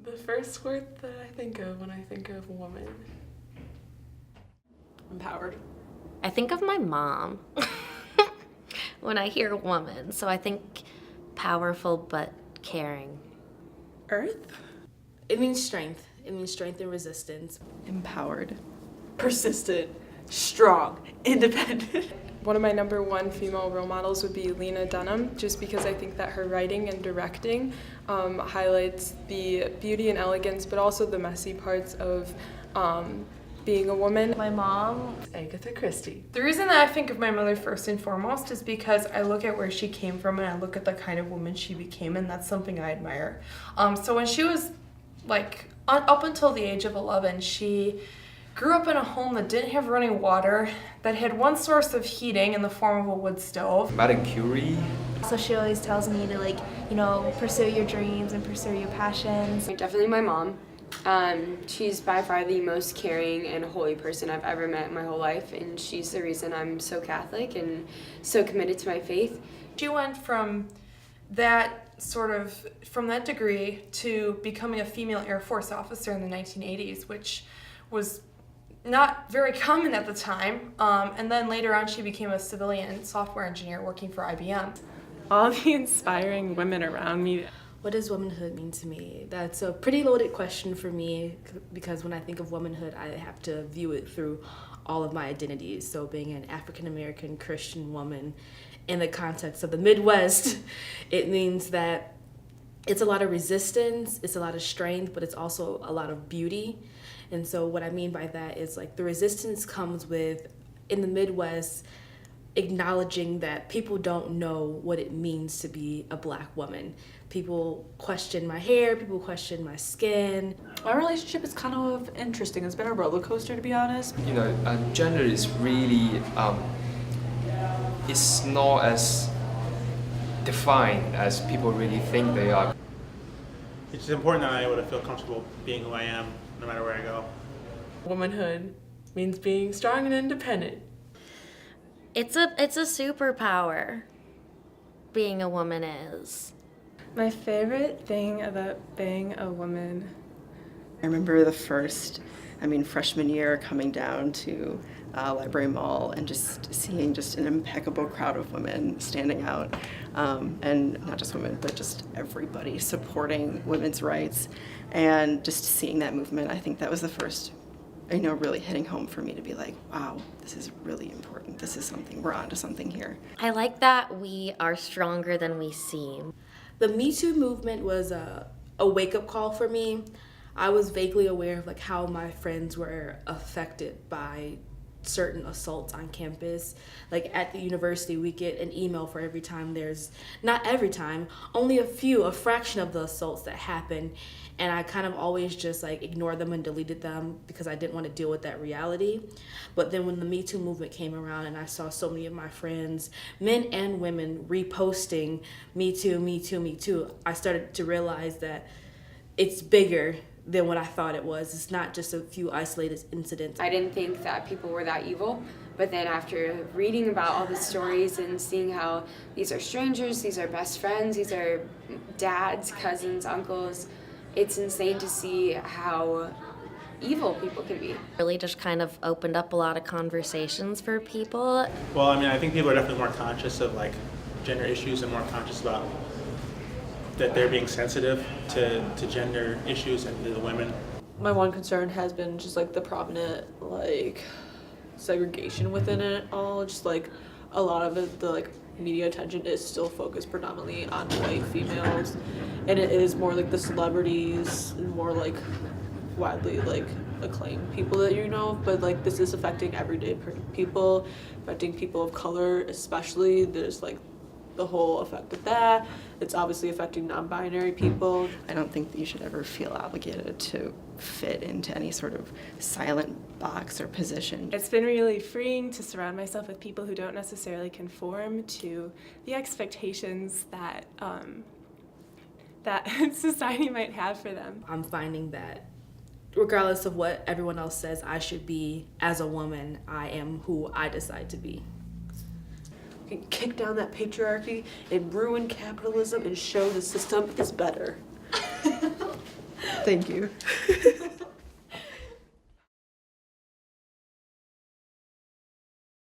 The first word that I think of when I think of woman. Empowered. I think of my mom when I hear woman, so I think powerful but caring. Earth. It means strength. It means strength and resistance. Empowered. Persistent. Strong. Independent. One of my number one female role models would be Lena Dunham, just because I think that her writing and directing highlights the beauty and elegance, but also the messy parts of being a woman. My mom, Agatha Christie. The reason that I think of my mother first and foremost is because I look at where she came from and I look at the kind of woman she became, and that's something I admire. So when she was up until the age of 11, she grew up in a home that didn't have running water, that had one source of heating in the form of a wood stove. Madame Curie. so she always tells me to pursue your dreams and pursue your passions. Definitely my mom. She's by far the most caring and holy person I've ever met in my whole life, and she's the reason I'm so Catholic and so committed to my faith. She went from that degree to becoming a female Air Force officer in the 1980s, which was not very common at the time. And then later on she became a civilian software engineer working for IBM. All the inspiring women around me. What does womanhood mean to me? That's a pretty loaded question for me, because when I think of womanhood, I have to view it through all of my identities. So being an African-American Christian woman in the context of the Midwest, it means that it's a lot of resistance, it's a lot of strength, but it's also a lot of beauty. And so what I mean by that is the resistance comes with, in the Midwest, acknowledging that people don't know what it means to be a Black woman. People question my hair, people question my skin. My relationship is kind of interesting. It's been a roller coaster, to be honest. Gender is really, it's not as defined as people really think they are. It's important that I'm able to feel comfortable being who I am, no matter where I go. Womanhood means being strong and independent. It's a superpower, being a woman is. My favorite thing about being a woman. I remember the freshman year coming down to Library Mall and just seeing just an impeccable crowd of women standing out, and not just women, but just everybody supporting women's rights, and just seeing that movement. I think that was the first, really hitting home for me to be like, wow, this is really important. This is something, we're onto something here. I like that we are stronger than we seem. The Me Too movement was a wake-up call for me. I was vaguely aware of how my friends were affected by certain assaults on campus. At the university, we get an email for every time not every time, only a fraction of the assaults that happen. And I kind of always just ignored them and deleted them because I didn't want to deal with that reality. But then when the Me Too movement came around and I saw so many of my friends, men and women, reposting Me Too, Me Too, Me Too, I started to realize that it's bigger than what I thought it was. It's not just a few isolated incidents. I didn't think that people were that evil, but then after reading about all the stories and seeing how these are strangers, these are best friends, these are dads, cousins, uncles, it's insane to see how evil people can be. Really just kind of opened up a lot of conversations for people. Well, I think people are definitely more conscious of gender issues and more conscious about that they're being sensitive to gender issues and to the women. My one concern has been just the prominent segregation within it all. Just a lot of it, the media attention is still focused predominantly on white females, and it is more the celebrities and more widely acclaimed people that but this is affecting everyday people, affecting people of color especially. There's the whole effect of that. It's obviously affecting non-binary people. I don't think that you should ever feel obligated to fit into any sort of silent box or position. It's been really freeing to surround myself with people who don't necessarily conform to the expectations that that society might have for them. I'm finding that regardless of what everyone else says I should be, as a woman, I am who I decide to be. We can kick down that patriarchy and ruin capitalism and show the system is better. Thank you.